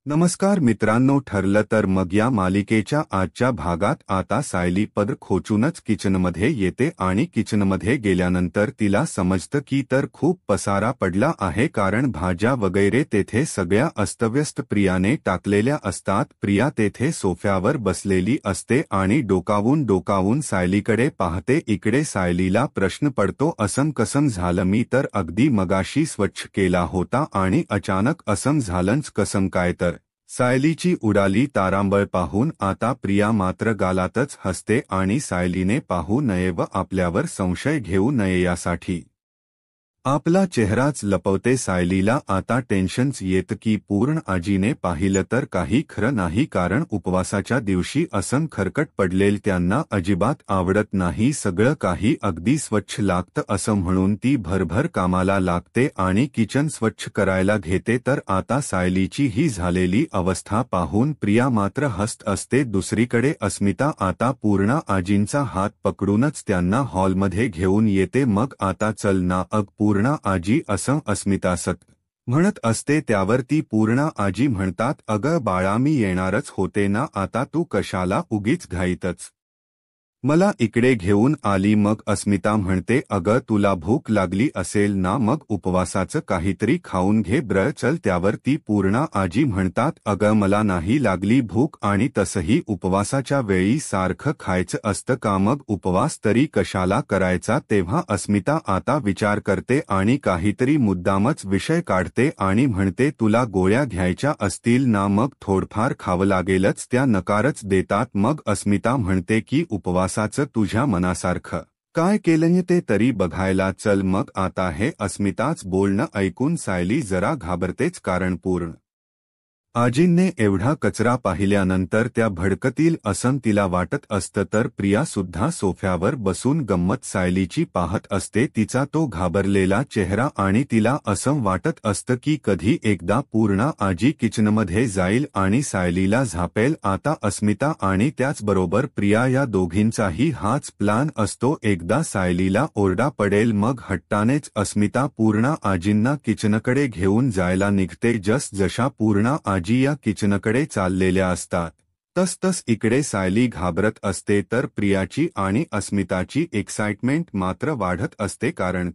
नमस्कार मित्रांनो, ठरलं तर मग या मालिकेच्या आजच्या भागात आता सायली पदर खोचूनच किचनमध्ये येते आणि किचनमध्ये गेल्यानंतर तिला समजतं की तर खूप पसारा पडला आहे, कारण भाज्या वगैरे तेथे सगळ्या अस्तव्यस्त प्रियाने टाकलेल्या असतात. प्रिया तेथे सोफ्यावर बसलेली असते आणि डोकावून सायलीकडे पाहते. इकडे सायलीला प्रश्न पडतो, असं कसं झालं? मी तर अगदी मगाशी स्वच्छ केला होता आणि अचानक असं झालंच कसं काय? तर सायलीची उडाली तारांबळ पाहून आता प्रिया मात्र गालातच हसते आणि सायलीने पाहू नये व आपल्यावर संशय घेऊ नये यासाठी आपला चेहराच लपवते. सायलीला आता टेन्शनच येत की पूर्ण आजीने पाहिलं तर काही खरं नाही, कारण उपवासाच्या दिवशी असं खरकट पडलेल त्यांना अजिबात आवडत नाही. सगळं काही अगदी स्वच्छ लागतं असं म्हणून ती भरभर कामाला लागते आणि किचन स्वच्छ करायला घेते. तर आता सायलीची ही झालेली अवस्था पाहून प्रिया मात्र हसत असते. दुसरीकडे अस्मिता आता पूर्ण आजींचा हात पकडूनच त्यांना हॉलमध्ये घेऊन येते. मग आता चल ना अग पूर्ण आजी, असं अस्मिता म्हणत असते. त्यावर ती पूर्ण आजी म्हणतात, अगं बाळा, मी येणारच होते ना, आता तू कशाला उगीच घाईतच मला इकडे घेऊन आली? मग अस्मिता म्हणते, अगं तुला भूक लागली असेल ना, मग उपवासाचं काहीतरी खाऊन घे ब्र, चल. त्यावर ती पूर्ण आजी म्हणतात, अगं मला नाही लागली भूक, आणि तसंही उपवासाच्या वेळी सारखं खायचं असतं का? मग उपवास तरी कशाला करायचा? तेव्हा अस्मिता आता विचार करते आणि काहीतरी मुद्दामच विषय काढते आणि म्हणते, तुला गोळ्या घ्यायच्या असतील ना, मग थोडफार खावं लागेलच. त्या नकारच देतात. मग अस्मिता म्हणते की उपवासाचं तुझ्या मनासारखं काय केलंय ते तरी बघायला चल. मग आता हे अस्मिताच बोलणं ऐकून सायली जरा घाबरतेच, कारण पूर्ण आजींने एवढा कचरा पाहिल्यानंतर त्या भडकतील असं तिला वाटत असतं. तर प्रिया सुद्धा सोफ्यावर बसून गंमत सायलीची पाहत असते, तिचा तो घाबरलेला चेहरा, आणि तिला असं वाटत असतं की कधी एकदा पूर्ण आजी किचनमध्ये जाईल आणि सायलीला झापेल. आता अस्मिता आणि त्याचबरोबर प्रिया या दोघींचाही हाच प्लान असतो. एकदा सायलीला ओरडा पडेल, मग हट्टानेच अस्मिता पूर्ण आजींना किचनकडे घेऊन जायला निघते. जशा पूर्ण आजी या किचनकडे चाललेल्या असतात तस इकडे सायली घाबरत असते. तर प्रियाची आणि अस्मिताची एक्साइटमेंट मात्र वाढत असते, कारण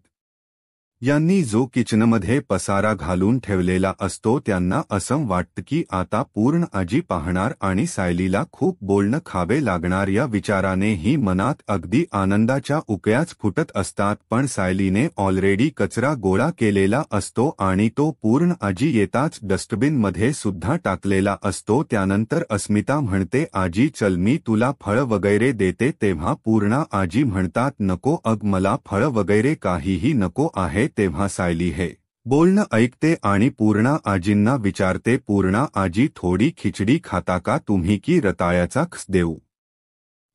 यांनी जो किचनमध्ये पसारा घालून ठेवलेला असतो त्यांना असं वाटतं की आता पूर्ण आजी पाहणार आणि सायलीला खूप बोलणं खावे लागणार. या विचाराने ही मनात अगदी आनंदाच्या उकळ्याच फुटत असतात. पण सायलीने ऑलरेडी कचरा गोळा केलेला असतो आणि तो पूर्ण आजी येताच डस्टबिनमध्ये सुद्धा टाकलेला असतो. त्यानंतर अस्मिता म्हणते, आजी चल मी तुला फळं वगैरे देते. तेव्हा पूर्ण आजी म्हणतात, नको अग, मला फळं वगैरे काहीही नको आहे. तेव्हा सायली हे बोलणं ऐकते आणि पूर्ण आजींना विचारते, पूर्ण आजी थोडी खिचडी खाता का तुम्ही, की रताळ्याचा खस देऊ?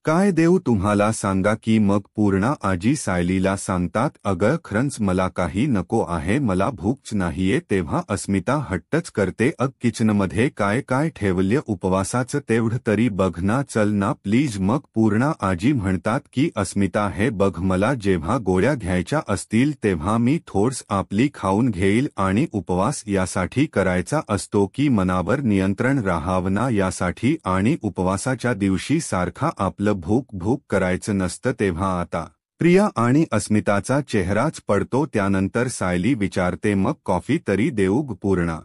काय देऊ तुम्हाला सांगा की? मग पूर्ण आजी सायलीला सांगतात, अगं खरंच मला काही नको आहे, मला भूकच नाहीये. तेव्हा अस्मिता हट्टच करते, अग किचनमध्ये काय काय ठेवल्य उपवासाचं तेवढं तरी बघ ना, चल ना प्लीज. मग पूर्ण आजी म्हणतात की अस्मिता हे बघ, मला जेव्हा गोळ्या घ्यायच्या असतील तेव्हा मी थोडस आपली खाऊन घेईल, आणि उपवास यासाठी करायचा असतो की मनावर नियंत्रण राहावं ना, यासाठी, आणि उपवासाच्या दिवशी सारखा आपलं भूक करायचं नसतं. तेव्हा आता प्रिया आणि अस्मिताचा चेहराच पडतो. त्यानंतर सायली विचारते, मग कॉफी तरी देऊ पूर्ण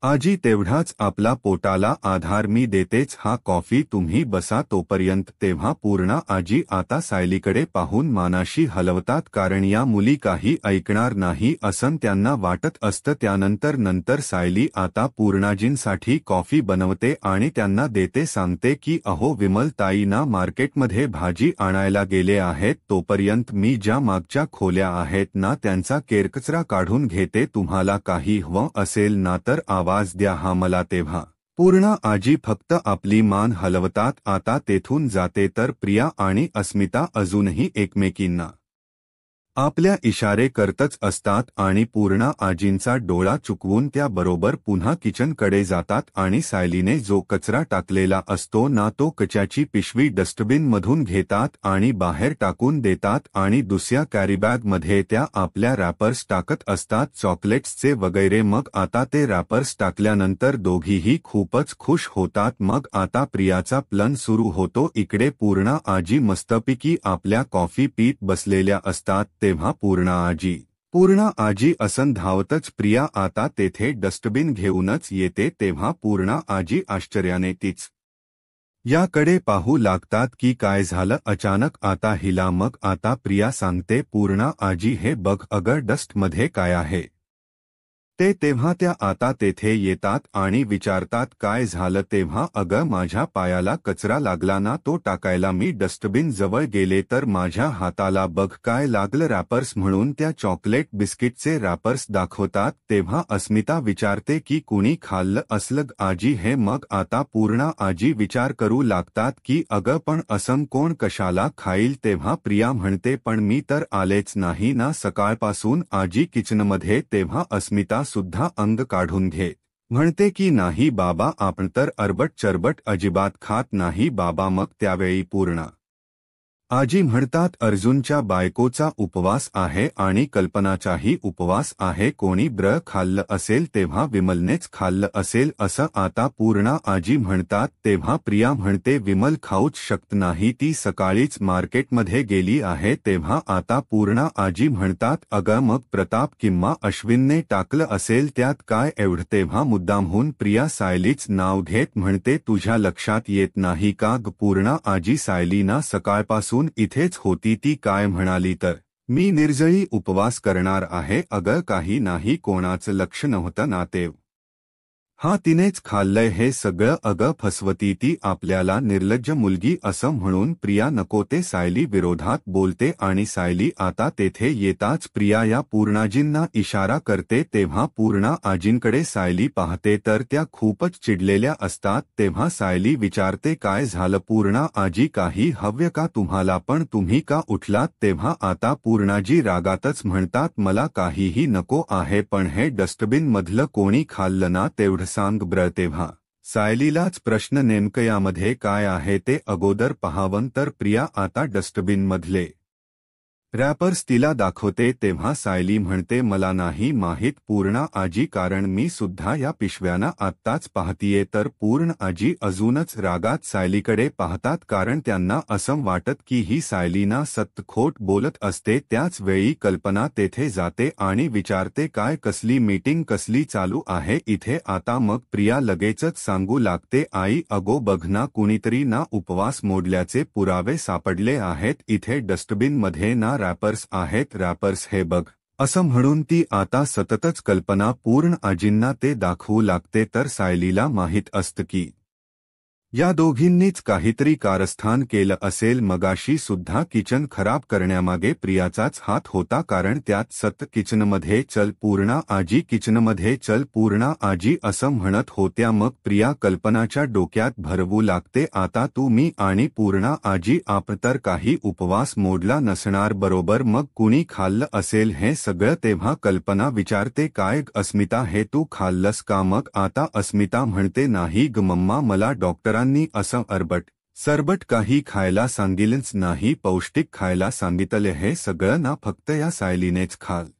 आजी? तेवढाच आपला पोटाला आधार मी देतेच, हा कॉफी तुम्ही बसा तोपर्यंत. तेव्हा पूर्ण आजी आता सायलीकडे पाहून मानाशी हलवतात, कारण या मुली काही ऐकणार नाही असं त्यांना वाटत असतं. त्यानंतर सायली आता पूर्णाजींसाठी कॉफी बनवते आणि त्यांना देते. सांगते की अहो विमल ताई ना मार्केटमध्ये भाजी आणायला गेले आहेत, तोपर्यंत मी ज्या मागच्या खोल्या आहेत ना त्यांचा केरकचरा काढून घेते. तुम्हाला काही हवं असेल ना तर आवाज द्या हा मला. तेव्हा पूर्ण आजी फक्त आपली मान हलवतात. आता तेथून जाते. तर प्रिया आणि अस्मिता अजूनही एकमेकींना आपल्या इशारे करतच असतात आणि पूर्णा आजींचा डोळा चुकवून त्या बरोबर पुन्हा किचनकडे जातात आणि सायलीने जो कचरा टाकलेला असतो ना तो कचऱ्याची पिशवी डस्टबिनमधून घेतात आणि बाहेर टाकून देतात आणि दुसऱ्या कॅरीबॅगमध्ये त्या आपल्या रॅपर्स टाकत असतात चॉकलेट्सचे वगैरे। मग आता ते रॅपर्स टाकल्यानंतर दोघीही खूपच खुश होतात। मग आता प्रियाचा प्लन सुरू होतो। इकडे पूर्णा आजी मस्तपैकी आपल्या कॉफी पीत बसलेल्या असतात तेव्हा पूर्णा आजी असं धावतच प्रिया आता तेथे डस्टबिन घेऊनच येते तेव्हा पूर्णा आजी आश्चर्याने तीच याकडे पाहू लागतात की काय झालं अचानक आता हिला। मग आता प्रिया सांगते पूर्णा आजी हे बघ अगं डस्टमध्ये काय आहे ते। तेव्हा त्या आता तेथे येतात आणि विचारतात काय झालं तेव्हा अगं माझ्या पायाला कचरा लागला ना तो टाकायला मी डस्टबिन जवळ गेले तर माझ्या हाताला बघ काय लागलं रॅपर्स म्हणून त्या चॉकलेट बिस्किटचे रॅपर्स दाखवतात तेव्हा अस्मिता विचारते की कुणी खाल्लं असलं आजी हे। मग आता पूर्णा आजी विचार करू लागतात की अगं पण असं कोण कशाला खाईल तेव्हा प्रिया म्हणते पण मी तर आलेच नाही ना सकाळपासून आजी किचनमध्ये तेव्हा अस्मिता सुद्धा अंग काढून घे म्हणते की नाही बाबा आपण तर अरबट चरबट अजिबात खात नाही बाबा। मग त्यावेळी पूर्णा आजी म्हणतात अर्जुनच्या बायकोचा उपवास आहे आणि कल्पनाचाही उपवास आहे कोणी ब्र खाल्लं असेल तेव्हा विमलनेच खाल्लं असेल असं आता पूर्णा आजी म्हणतात तेव्हा प्रिया म्हणते विमल खाऊच शकत नाही ती सकाळीच मार्केटमध्ये गेली आहे तेव्हा आता पूर्णा आजी म्हणतात अगं मग प्रताप किंवा अश्विनने टाकलं असेल त्यात काय एवढं तेव्हा मुद्दामहून प्रिया सायलीच नाव घेत म्हणते तुझ्या लक्षात येत नाही का ग पूर्णा आजी सायली ना सकाळपासून इथेच होती ती काय म्हणाली तर मी निर्जळी उपवास करणार आहे अगं काही नाही कोणाचं लक्ष नव्हतं ना तेव हा तिनेच खाल्लंय हे सगळं अगं फसवती ती आपल्याला निर्लज्ज मुलगी असं म्हणून प्रिया नको ते सायली विरोधात बोलते आणि सायली आता तेथे येताच प्रिया या पूर्णाजींना इशारा करते तेव्हा पूर्णा आजींकडे सायली पाहते तर त्या खूपच चिडलेल्या असतात तेव्हा सायली विचारते काय झालं पूर्णा आजी काही हव्य का तुम्हाला पण तुम्ही का उठलात तेव्हा आता पूर्णाजी रागातच म्हणतात मला काहीही नको आहे पण हे डस्टबिन मधलं कोणी खाल्लं ना तेवढं सांग ब्र तेव्हा सायलीलाच प्रश्न नेमकं यामध्ये काय आहे ते अगोदर पाहावं तर प्रिया आता डस्टबिनमधले रॅपर्स तिला दाखवते तेव्हा सायली म्हणते मला नाही माहीत पूर्णा आजी कारण मी सुद्धा या पिशव्यांना आत्ताच पाहतीये तर पूर्ण आजी अजूनच रागात सायलीकडे पाहतात कारण त्यांना असं वाटत की ही सायलीना सत्य खोट बोलत असते। त्याच वेळी कल्पना तेथे जाते आणि विचारते काय कसली मीटिंग कसली चालू आहे इथे आता। मग प्रिया लगेचच सांगू लागते आई अगो बघ ना कुणीतरी ना उपवास मोडल्याचे पुरावे सापडले आहेत इथे डस्टबिनमध्ये ना रॅपर्स आहेत रॅपर्स हे बघ असं म्हणून ती आता सततच कल्पना पूर्ण आजींना ते दाखवू लागते तर सायलीला माहीत असतं की या दोघींनीच काहीतरी कारस्थान केलं असेल। मगाशी सुद्धा किचन खराब करण्यामागे प्रियाचाच हात होता कारण त्यात सत किचनमध्ये चल पूर्णा आजी किचनमध्ये चल पूर्णा आजी असं म्हणत होत्या। मग प्रिया कल्पनाच्या डोक्यात भरवू लागते आता तू मी आणि पूर्णा आजी आपण तर काही उपवास मोडला नसणार बरोबर मग कुणी खाल्लं असेल हे सगळं तेव्हा कल्पना विचारते काय अस्मिता हे तू खाल्लंस का मग आता अस्मिता म्हणते नाही ग मम्मा मला डॉक्टरांनी असं अरबट सरबट काही खायला सांगितलंच नाही पौष्टिक खायला सांगितले हे सगळं ना फक्त या सायलीनेच खाल्लं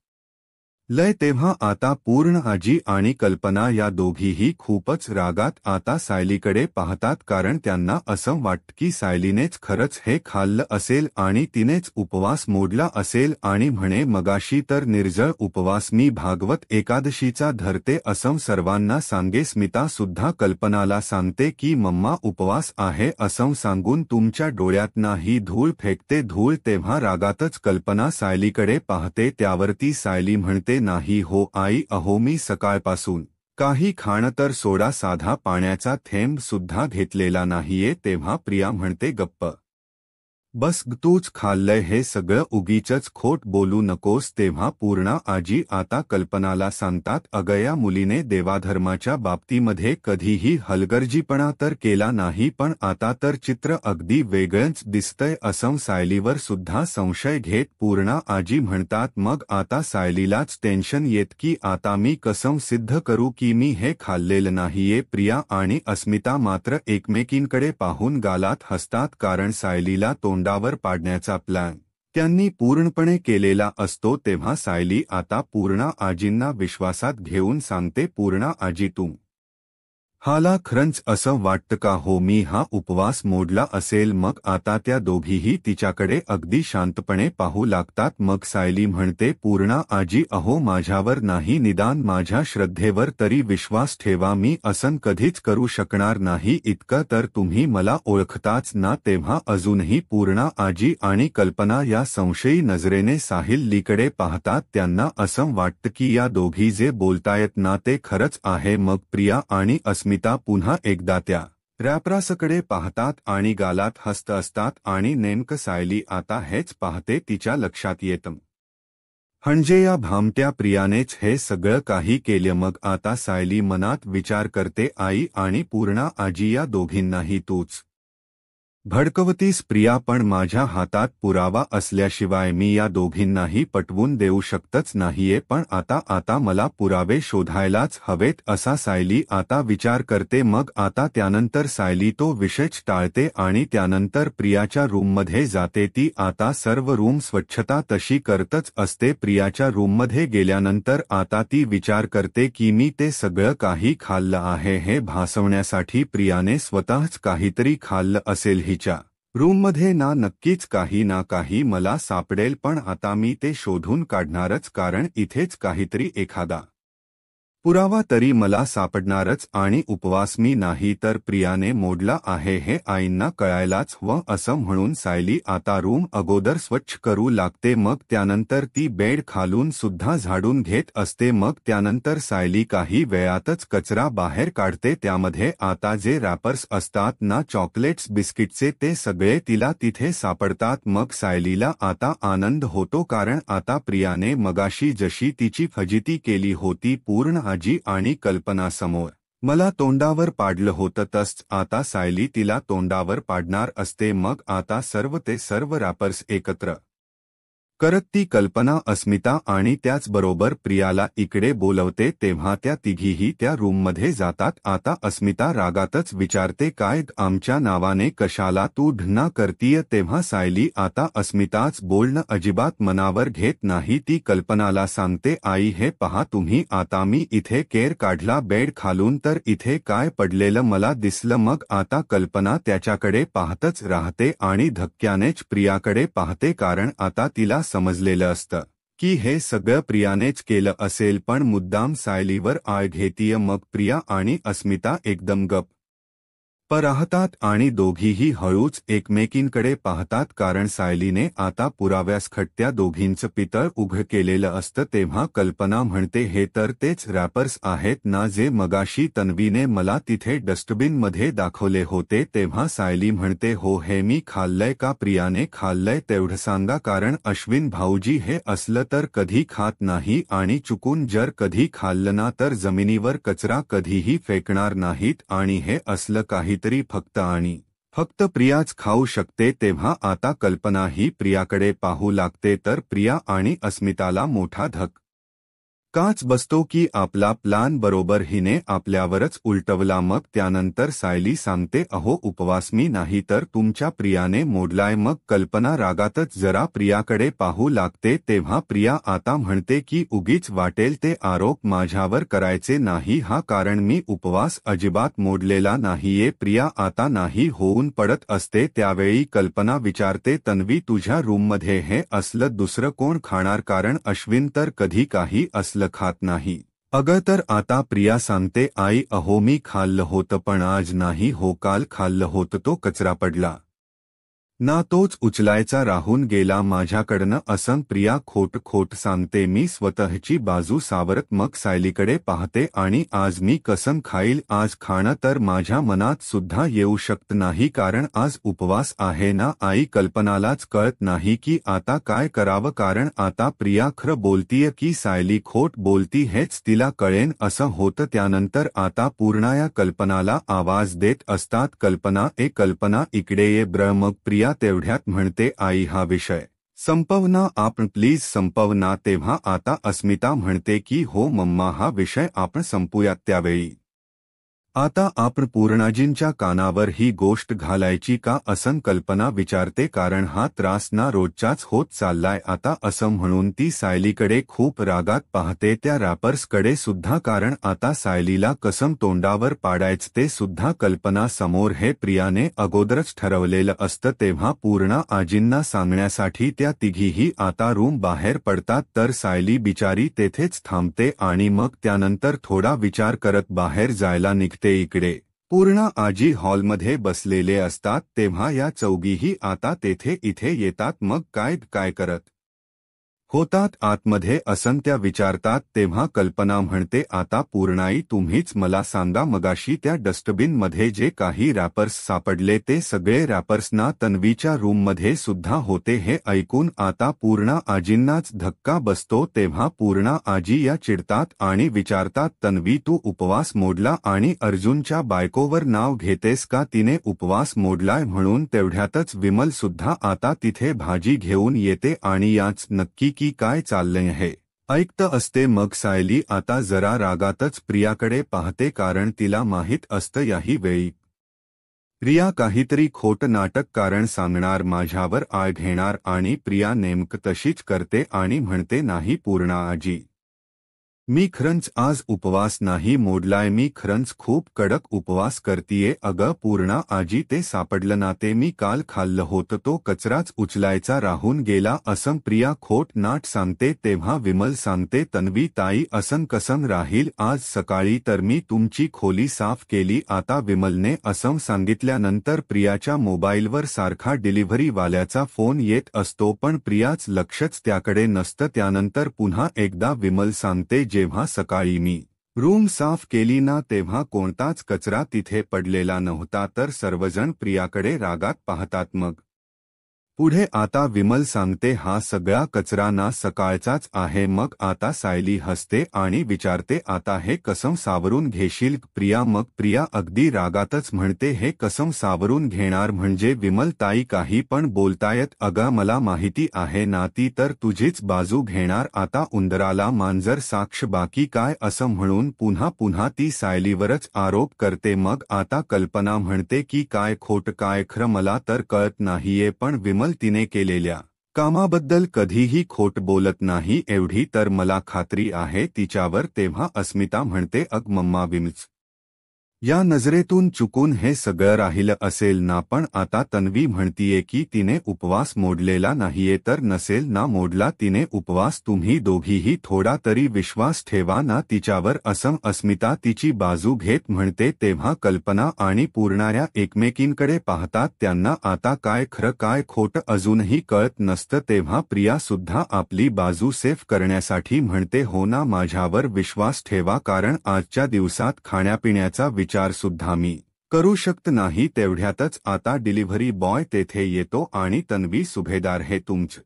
लय। तेव्हा आता पूर्ण आजी आणि कल्पना या दोघीही खूपच रागात आता सायलीकडे पाहतात कारण त्यांना असं वाटतं की सायलीनेच खरंच हे खाल्लं असेल आणि तिनेच उपवास मोडला असेल आणि म्हणे मगाशी तर निर्जळ उपवास मी भागवत एकादशीचा धरते असं सर्वांना सांगे। स्मिता सुद्धा कल्पनाला सांगते की मम्मा उपवास आहे असं सांगून तुमच्या डोळ्यात नाही धूळ फेकते धूळ। तेव्हा रागातच कल्पना सायलीकडे पाहते त्यावरती सायली म्हणते नाही हो आई अहो मी सकाळपासून काही खाणं तर सोडा साधा पाण्याचा थेंब सुद्धा घेतलेला नाहीये। तेव्हा प्रिया म्हणते गप्प बस तूच खाल्लंय हे सगळं उगीचच खोट बोलू नकोस. तेव्हा पूर्णा आजी आता कल्पनाला सांगतात, अगं या मुलीने देवाधर्माच्या बाबतीमध्ये कधीही हलगर्जीपणा तर केला नाही, पण आता तर चित्र अगदी वेगळंच दिसतंय. असं सायलीवर सुद्धा संशय घेत पूर्णा आजी म्हणतात, मग आता सायलीलाच टेन्शन येत की आता मी कसं सिद्ध करू की मी हे खाल्लेलं नाहीये. प्रिया आणि अस्मिता मात्र एकमेकींकडे पाहून गालात हसतात, कारण सायलीला तोंडावर पाडण्याचा प्लॅन त्यांनी पूर्णपणे केलेला असतो. तेव्हा सायली आता पूर्णा आजींना विश्वासात घेऊन सांगते, पूर्णा आजी हाला खरंच असं वाटतं का हो मी हा उपवास मोडला असेल? मग आता त्या दोघीही तिच्याकडे अगदी शांतपणे पाहू लागतात. मग सायली म्हणते, पूर्णा आजी अहो माझ्यावर नाही, निदान माझ्या श्रद्धेवर तरी विश्वास ठेवा. मी असं कधीच करू शकणार नाही, इतकं तर तुम्ही मला ओळखताच ना. तेव्हा अजूनही पूर्णा आजी आणि कल्पना या संशयी नजरेने साहिललीकडे पाहतात. त्यांना असं वाटतं की या दोघी जे बोलतायत ना ते खरंच आहे. मग प्रिया आणि अस्मिता पुन्हा एकदा त्या रॅपरासकडे पाहतात आणि गालात हसत असतात. आणि नेमकं सायली आता हेच पाहते. तिच्या लक्षात येतं म्हणजे या भामट्या प्रियानेच हे सगळं काही केलं. मग आता सायली मनात विचार करते, आई आणि पूर्णा आजी या दोघींनाही तूच भडकवतीस प्रिया, पण माझ्या हातात पुरावा असल्याशिवाय मी या दोघींनाही पटवून देऊ शकतच नाहीये. पण आता मला पुरावे शोधायलाच हवेत असा सायली आता विचार करते. मग आता त्यानंतर सायली तो विषयच टाळते आणि त्यानंतर प्रियाच्या रूममध्ये जाते. ती आता सर्व रूम स्वच्छता तशी करतच असते. प्रियाच्या रूममध्ये गेल्यानंतर आता ती विचार करते की मी ते सगळं काही खाल्लं आहे हे भासवण्यासाठी प्रियाने स्वतःच काहीतरी खाल्लं असेल. हिच्या रूममध्ये ना नक्कीच काही ना काही मला सापडेल, पण आता मी ते शोधून काढणारच, कारण इथेच काहीतरी एखादा पुरावा तरी मला सापडणारच. आणि उपवास मी नाही तर प्रियाने मोडला आहे हे आईंना कळायलाच हवं. असं म्हणून सायली आता रूम अगोदर स्वच्छ करू लागते. मग त्यानंतर ती बेड खालून सुद्धा झाडून घेत असते. मग त्यानंतर सायली काही वेळातच कचरा बाहेर काढते. त्यामध्ये आता जे रॅपर्स असतात ना चॉकलेट्स बिस्किटचे, ते सगळे तिला तिथे सापडतात. मग सायलीला आता आनंद होतो, कारण आता प्रियाने मगाशी जशी तिची फजिती केली होती पूर्ण आजी आणि कल्पनासमोर मला तोंडावर पाडलं होतं, तसंच आता सायली तिला तोंडावर पाडणार असते. मग आता सर्व रॅपर्स एकत्र करत ती कल्पना, अस्मिता आणि त्याचबरोबर प्रियाला इकडे बोलवते. तेव्हा त्या तिघीही त्या रूममध्ये जातात. आता अस्मिता रागातच विचारते, काय आमच्या नावाने कशाला तू ढन्ना करतीय? तेव्हा सायली आता अस्मिताच बोलणं अजिबात मनावर घेत नाही. ती कल्पनाला सांगते, आई हे पहा तुम्ही, आता मी इथे केर काढला बेड खालून तर इथे काय पडलेलं मला दिसलं. मग आता कल्पना त्याच्याकडे पाहतच राहते आणि धक्क्यानेच प्रियाकडे पाहते, कारण आता तिला समजलेलं असतं की हे सगळं प्रियानेच केलं असेल, पण मुद्दाम सायलीवर आळ घेतीय. मग प्रिया आणि अस्मिता एकदम गप्प राहतात आणि दोघीही हळूच एकमेकींकडे पाहतात, कारण सायलीने आता पुराव्यासकट त्या दोघींचं पितळ उघड केलेलं असतं. तेव्हा कल्पना म्हणते, हे तर तेच रॅपर्स आहेत ना जे मगाशी तन्वीने मला तिथे डस्टबिनमध्ये दाखवले होते. तेव्हा सायली म्हणते, हो हे मी खाल्लंय का? प्रियाने खाल्लंय तेवढं सांगा, कारण अश्विन भाऊजी हे असलं तर कधी खात नाही आणि चुकून जर कधी खाल्लं ना तर जमिनीवर कचरा कधीही फेकणार नाहीत, आणि हे असलं काहीतरी फक्त आणि फक्त प्रियाच खाऊ शकते. तेव्हा आता कल्पना ही प्रियाकडे पाहू लागते, तर प्रिया आणि अस्मिताला मोठा काच बसतो की आपला प्लान बरोबर हिने आपल्यावरच उलटवला. मग त्यानंतर सायली सांगते, अहो उपवास मी नाही तर तुमच्या प्रियाने मोडलाय. मग कल्पना रागातच जरा प्रियाकडे पाहू लागते. तेव्हा प्रिया आता म्हणते की उगीच वाटेल ते आरोप माझ्यावर करायचे नाही हा, कारण मी उपवास अजिबात मोडलेला नाहीये. प्रिया आता नाही होऊन पडत असते. त्यावेळी कल्पना विचारते, तन्वी तुझ्या रूममध्ये हे असलं दुसरं कोण खाणार? कारण अश्विन तर कधी काही असलं खात नाही. अगं तर आता प्रिया सांगते, आई अहो मी खाल्लं होतं, पण आज नाही हो, काल खाल्लं होतं, तो कचरा पडला ना तोच उचलायचा राहून गेला माझ्याकडनं असं प्रिया खोट सांगते मी स्वतःची बाजू सावरत मग सायलीकडे पाहते आणि आज मी कसम खाईल आज खाणं तर माझ्या मनात सुद्धा येऊ शकत नाही कारण आज उपवास आहे ना आई कल्पनालाच कळत नाही की आता काय करावं कारण आता प्रिया खरं बोलतीय की सायली खोट बोलती हेच तिला कळेन असं होतं त्यानंतर आता पूर्णाया कल्पनाला आवाज देत असतात कल्पना इकडे ये मग प्रिया तेवढ्यात म्हणते आई हा विषय संपव ना आपण प्लीज संपव ना तेव्हा आता अस्मिता म्हणते की हो मम्मा हा विषय आपण संपूयात त्यावेळी आता आपण पूर्णाजींच्या कानावर ही गोष्ट घालायची का असं कल्पना विचारते कारण हा त्रास ना रोजचाच होत चाललाय आता असं म्हणून ती सायलीकडे खूप रागात पाहते त्या रॅपर्सकडे सुद्धा कारण आता सायलीला कसम तोंडावर पाडायचं ते सुद्धा कल्पना समोर हे प्रियाने अगोदरच ठरवलेलं असतं तेव्हा पूर्णा आजींना सांगण्यासाठी त्या तिघीही आता रूम बाहेर पडतात तर सायली बिचारी तेथेच थांबते आणि मग त्यानंतर थोडा विचार करत बाहेर जायला निघते इकडे पूर्णा आजी हॉलमध्ये बसलेले असतात तेव्हा या चौघीही आता तेथे इथे येतात मग काय करत होतात आतमध्ये असं त्या विचारतात तेव्हा कल्पना म्हणते आता पूर्णाई तुम्हीच मला सांगा मगाशी त्या डस्टबिनमध्ये जे काही रॅपर्स सापडले ते सगळे रॅपर्सना तन्वीच्या रूममध्ये सुद्धा होते हे ऐकून आता पूर्णा आजींनाच धक्का बसतो तेव्हा पूर्णा आजी या चिडतात आणि विचारतात तन्वी तू उपवास मोडला आणि अर्जुनच्या बायकोवर नाव घेतेस का तिने उपवास मोडलाय म्हणून तेवढ्यातच विमल सुद्धा आता तिथे भाजी घेऊन येते आणि याच नक्की की काय चाललंय हे ऐकतं असते मग सायली आता जरा रागातच प्रियाकडे पाहते कारण तिला माहीत असतं याही वेळी प्रिया काहीतरी खोट नाटक कारण सांगणार माझ्यावर आळ घेणार आणि प्रिया नेमकं तशीच करते आणि म्हणते नाही पूर्णा आजी मी खरंच आज उपवास नाही मोडलाय मी खरंच खूप कडक उपवास करतीये अगं पूर्णा आजी ते सापडलं ना ते मी काल खाल्लं होतं तो कचराच उचलायचा राहून गेला असं प्रिया खोट नाट सांगते तेव्हा विमल सांगते तन्वी ताई असं कसं राहील आज सकाळी तर मी तुमची खोली साफ केली आता विमलने असं सांगितल्यानंतर प्रियाच्या मोबाईलवर सारखा डिलिव्हरीवाल्याचा फोन येत असतो पण प्रियाच लक्षच त्याकडे नसतं त्यानंतर पुन्हा एकदा विमल सांगते जेव्हा सकाळी मी रूम साफ केली ना तेव्हा कोणताच कचरा तिथे पडलेला नव्हता तर सर्वजण प्रियाकडे रागात पाहतात मग पुढे आता विमल सांगते हा सगळा कचरा ना सकाळचाच आहे मग आता सायली हसते आणि विचारते आता हे कसं सावरून घेशील प्रिया मग प्रिया अगदी रागातच म्हणते हे कसं सावरून घेणार म्हणजे विमल ताई काही पण बोलतायत अगं मला माहिती आहे ना ती तर तुझीच बाजू घेणार आता उंदराला मांजर साक्ष बाकी काय असं म्हणून पुन्हा ती सायलीवरच आरोप करते मग आता कल्पना म्हणते की काय खोट काय खरं मला तर कळत नाहीये पण विमल तिने केलेल्या कामाबद्दल कधीही खोट बोलत नाही एवढी तर मला खात्री आहे तिच्यावर तेव्हा अस्मिता म्हणते अग मम्मा विमच या नजरेतून चुकून हे सगळं राहिलं असेल ना पण आता तन्वी म्हणतीये की तिने उपवास मोडलेला नाहीये तर नसेल ना मोडला तिने उपवास तुम्ही दोघीही थोडा तरी विश्वास ठेवा ना तिच्यावर असं अस्मिता तिची बाजू घेत म्हणते तेव्हा कल्पना आणि पूर्णाया एकमेकींकडे पाहतात त्यांना आता काय खरं काय खोटं अजूनही कळत नसतं तेव्हा प्रिया सुद्धा आपली बाजू सेफ करण्यासाठी म्हणते हो ना माझ्यावर विश्वास ठेवा कारण आजच्या दिवसात खाण्यापिण्याचा विचार सुद्धा मी करू शकत नाही तेवढ्यातच आता डिलिव्हरी बॉय तेथे येतो आणि तन्वी सुभेदार हे तुमचं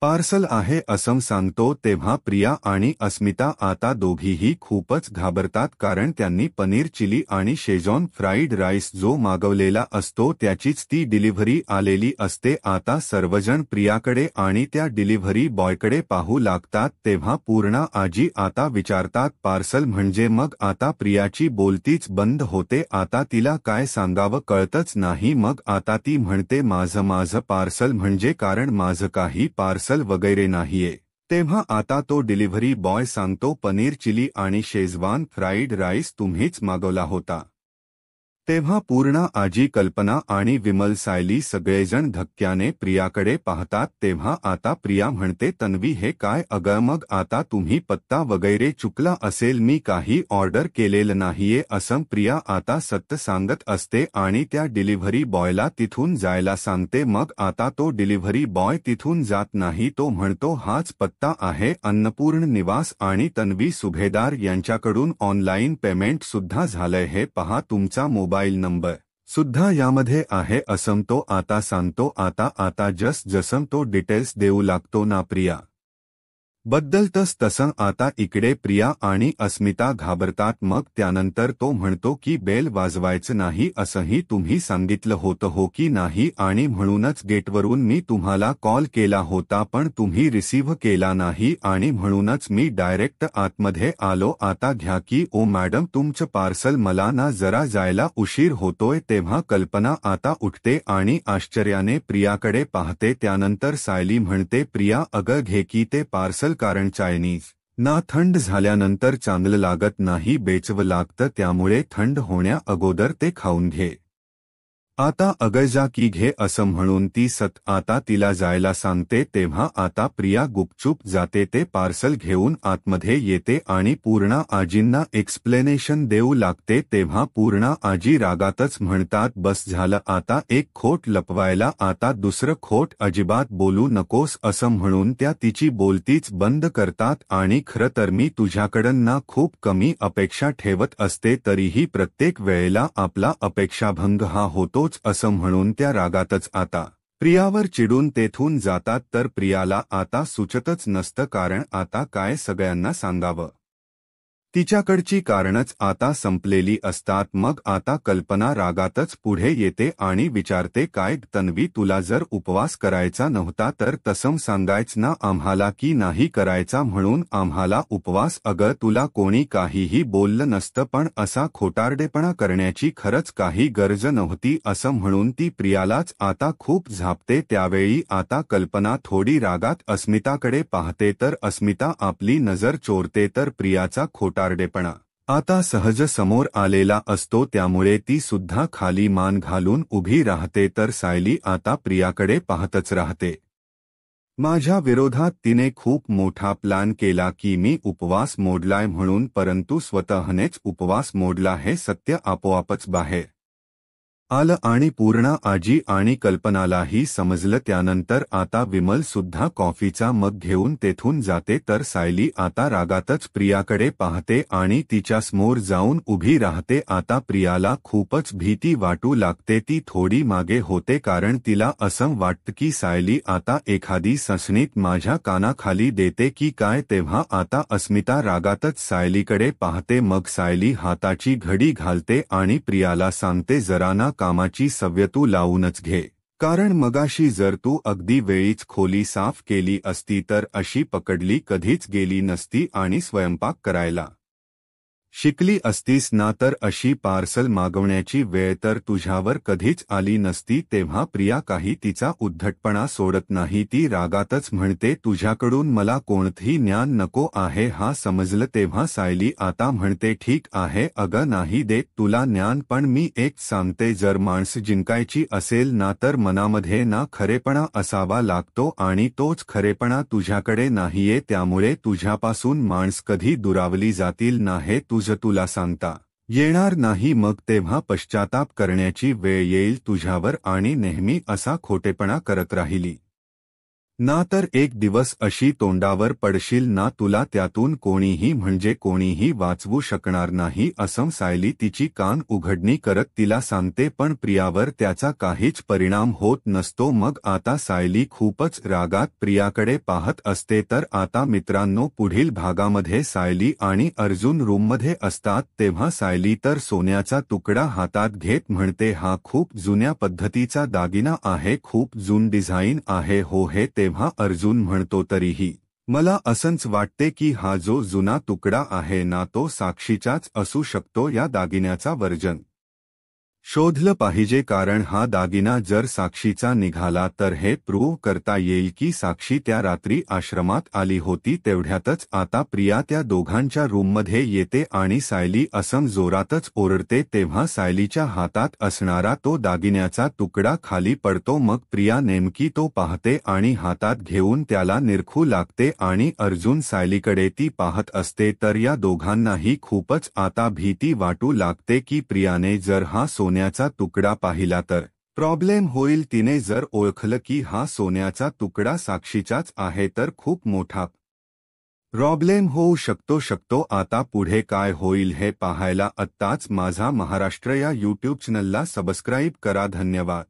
पार्सल आहे असं सांगतो तेव्हा प्रिया आणि अस्मिता आता दोघीही खूपच घाबरतात कारण त्यांनी पनीर चिली आणि शेजॉन फ्राईड राईस जो मागवलेला असतो त्याचीच ती डिलिव्हरी आलेली असते आता सर्वजण प्रियाकडे आणि त्या डिलिव्हरी बॉयकडे पाहू लागतात तेव्हा पूर्णा आजी आता विचारतात पार्सल म्हणजे मग आता प्रियाची बोलतीच बंद होते आता तिला काय सांगावं कळतच नाही मग आता ती म्हणते माझं पार्सल म्हणजे कारण माझं काही पार्सल वगैरे नाहीये तेव्हा आता तो डिलिव्हरी बॉय सांगतो पनीर चिली आणि शेजवान फ्राईड राईस तुम्हीच मागवला होता तेव्हा पूर्णा, आजी, कल्पना आणि विमल, सायली सगळेजण धक्क्याने प्रियाकडे पाहतात. तेव्हा आता प्रिया म्हणते, तन्वी हे काय अगं, मग आता तुम्ही पत्ता वगैरे चुकला असेल, मी काही ऑर्डर केलेलं नाहीये असं प्रिया आता सत्य सांगत असते आणि त्या डिलिव्हरी बॉयला तिथून जायला सांगते. मग आता तो डिलिव्हरी बॉय तिथून जात नाही, तो म्हणतो हाच पत्ता आहे, अन्नपूर्ण निवास, आणि तन्वी सुभेदार यांच्याकडून ऑनलाईन पेमेंट सुद्धा झालंय, हे पहा तुमचा मोबाईल नंबर सुद्धा यामध्ये आहे असं तो आता सांगतो. आता जसं तो डिटेल्स देऊ लागतो ना प्रिया बद्दल, तसं आता इकडे प्रिया आणि अस्मिता घाबरतात. मग त्यानंतर तो म्हणतो की बेल वाजवायचं नाही असंही तुम्ही सांगितलं होतं हो की नाही, आणि म्हणूनच गेटवरून मी तुम्हाला कॉल केला होता पण तुम्ही रिसीव्ह केला नाही आणि म्हणूनच मी डायरेक्ट आतमध्ये आलो. आता घ्या की. ओ मॅडम तुमचं पार्सल, मला ना जरा जायला उशीर होतोय. तेव्हा कल्पना आता उठते आणि आश्चर्याने प्रियाकडे पाहते. त्यानंतर सायली म्हणते, प्रिया अगं घे की ते पार्सल, कारण चायनीज ना थंड झाल्यानंतर चांगलं लागत नाही, बेचव लागतं, त्यामुळे थंड होण्या अगोदर ते खाऊन घे. आता अगं जा की घे असं म्हणून ती आता तिला जायला सांगते. तेव्हा आता प्रिया गुपचूप जाते, ते पार्सल घेऊन आतमध्ये येते आणि पूर्णा आजींना एक्सप्लेनेशन देऊ लागते. तेव्हा पूर्णा आजी रागातच म्हणतात, बस झालं आता एक खोट लपवायला, आता दुसरं खोट अजिबात बोलू नकोस असं म्हणून त्या तिची बोलतीच बंद करतात. आणि खरं तर मी तुझ्याकडं ना खूप कमी अपेक्षा ठेवत असते, तरीही प्रत्येक वेळेला आपला अपेक्षाभंग हा होतो असं म्हणून त्या रागातच आता प्रियावर चिडून तेथून जातात. तर प्रियाला आता सुचतच नसतं, कारण आता काय सगळ्यांना सांगावं, तिच्याकडची कारणच आता संपलेली असतात. मग आता कल्पना रागातच पुढे येते आणि विचारते, काय तन्वी, तुला जर उपवास करायचा नव्हता तर तसं सांगायच ना आम्हाला की नाही करायचा म्हणून आम्हाला उपवास. अगं तुला कोणी काहीही बोललं नसतं, पण असा खोटारडेपणा करण्याची खरंच काही गरज नव्हती असं म्हणून ती प्रियालाच आता खूप झापते. त्यावेळी आता कल्पना थोडी रागात अस्मिताकडे पाहते, तर अस्मिता आपली नजर चोरते, तर प्रियाचा खोटारडेपणा आता सहज समोर आलेला असतो, त्यामुळे ती सुद्धा खाली मान घालून उभी राहते. तर सायली आता प्रियाकडे पाहतच राहते. माझ्या विरोधात तिने खूप मोठा प्लॅन केला की मी उपवास मोडलाय म्हणून, परंतु स्वतःनेच उपवास मोडला हे सत्य आपोआपच बाहेर आलं आणि पूर्णा आजी आणि कल्पनालाही समजलं. त्यानंतर आता विमल सुद्धा कॉफीचा मग घेऊन तेथून जाते. तर सायली आता रागातच प्रियाकडे पाहते आणि तिच्या समोर जाऊन उभी राहते. आता प्रियाला खूपच भीती वाटू लागते, ती थोडी मागे होते, कारण तिला असं वाटतं की सायली आता एखादी सनसनीत माझ्या कानाखाली देते की काय. तेव्हा आता अस्मिता रागातच सायलीकडे पाहते, मग सायली हाताची घडी घालते आणि प्रियाला सांगते, जरा ना कामाची सवय तू लावूनच घे, कारण मगाशी जर तू अगदी वेळीच खोली साफ केली असती तर अशी पकडली कधीच गेली नसती आणि स्वयंपाक करायला शिकली असतीस ना, तर अशी पार्सल मागवण्याची वेळ तर तुझ्यावर कधीच आली नसती. तेव्हा प्रिया काही तिचा उद्धटपणा सोडत नाही, ती रागातच म्हणते, तुझ्याकडून मला कोणतंही ज्ञान नको आहे हा समजलं. तेव्हा सायली आता म्हणते, ठीक आहे अगं नाही देत तुला ज्ञान, पण मी एक सांगते, जर माणसं जिंकायची असेल ना तर मनामध्ये ना खरेपणा असावा लागतो आणि तोच खरेपणा तुझ्याकडे नाहीये, त्यामुळे तुझ्यापासून माणसं कधी दुरावली जातील ना हे तुला सांगता येणार नाही. मग तेव्हा पश्चाताप करण्याची वेळ येईल तुझ्यावर आणि नेहमी असा खोटेपणा करत राहिली ना तर एक दिवस अशी तोंडावर पडशील ना, तुला त्यातून कोणीही म्हणजे कोणीही वाचवू शकणार नाही असं सायली तिची कान उघडणी करत तिला सांगते. पण प्रियावर त्याचा काहीच परिणाम होत नसतो. मग आता सायली खूपच रागात प्रियाकडे पाहत असते. तर आता मित्रांनो, पुढील भागामध्ये सायली आणि अर्जुन रूममध्ये असतात. तेव्हा सायली तर सोन्याचा तुकडा हातात घेत म्हणते, हा खूप जुन्या पद्धतीचा दागिना आहे, खूप जून डिझाईन आहे हो हे. तेव्हा अर्जुन म्हणतो, तरीही मला असंच वाटते की हा जो जुना तुकडा आहे ना तो साक्षीचाच असू शकतो, या दागिन्याचा वर्जन शोधलं पाहिजे, कारण हा दागिना जर साक्षीचा निघाला तर हे प्रूव्ह करता येईल की साक्षी त्या रात्री आश्रमात आली होती. तेवढ्यातच आता प्रिया त्या दोघांच्या रूममध्ये येते आणि सायली असं जोरातच ओरडते, तेव्हा सायलीच्या हातात असणारा तो दागिन्याचा तुकडा खाली पडतो. मग प्रिया नेमकी तो पाहते आणि हातात घेऊन त्याला निरखू लागते आणि अर्जुन सायलीकडे ती पाहत असते. तर या दोघांनाही खूपच आता भीती वाटू लागते की प्रियाने जर हा सोन्याचा तुकडा पाहिला तर प्रॉब्लेम होईल. तिने जर ओळखलं की हा सोन्याचा तुकडा साक्षीचाच आहे तर खूप मोठा प्रॉब्लेम होऊ शकतो. आता पुढे काय होईल हे पाहायला आत्ताच माझा महाराष्ट्र या यूट्यूब चॅनलला सबस्क्राईब करा. धन्यवाद.